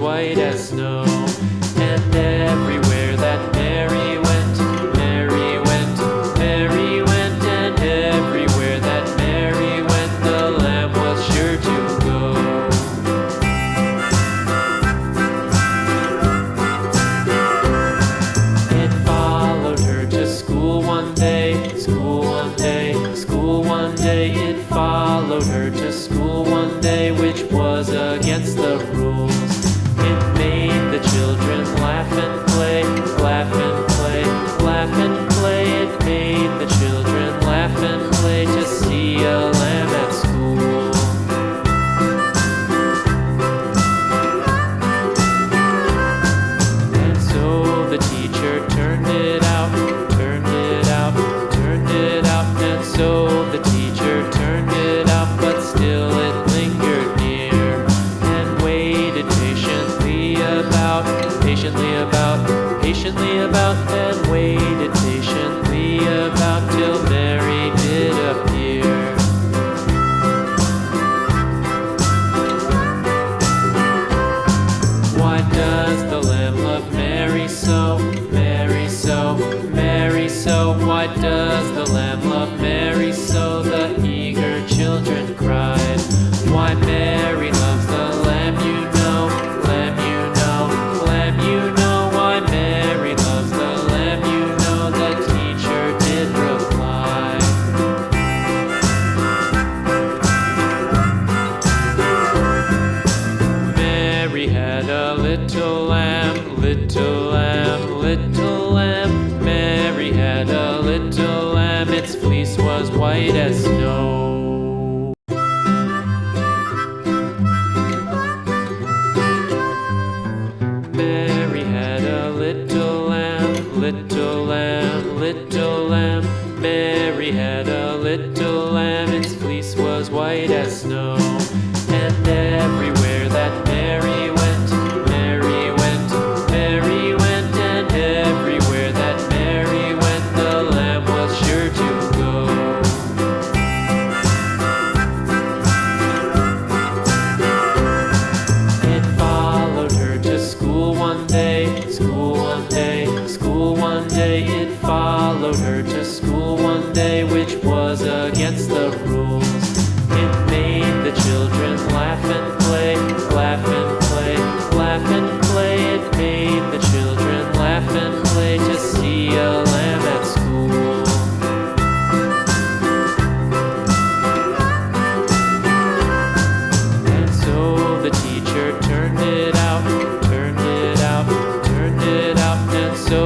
white as snow. And everywhere that Mary went, Mary went, Mary went, and everywhere that Mary went, the lamb was sure to go. It followed her to school one day, school one day, school one day. It followed her to school one day, which was against the rules. It made the children laugh and play, laugh and play, laugh and play. It made the children laugh and play to see a lamb at school. And so the teacher turned it out, turned it out, turned it out. And so the teacher turned it out, but still it lingered near and waited patiently about, patiently about, and waited patiently about till Mary did appear. Why does the lamb love Mary so, Mary so, Mary so? Why does the lamb love Mary so? The eager children cried. Why Mary loves the lamb, you know, lamb, you know, lamb, you know. Why Mary loves the lamb, you know, the teacher did reply. Mary had a little lamb, little lamb, little lamb. Mary had a little lamb, its fleece was white as snow. Mary had a little lamb, little lamb, little lamb. Mary had a little lamb, its fleece was white as snow. And everywhere that Mary went, Mary went, Mary went, and everywhere that Mary went, the lamb was sure to go. It followed her to school one day, school one day, school one day. It followed her to school one day, which was against the rules. It made the children laugh and play, laugh and play, laugh and play. It made the children laugh and play to see a lamb at school. And so the teacher turned it out, turned it out, turned it out. And so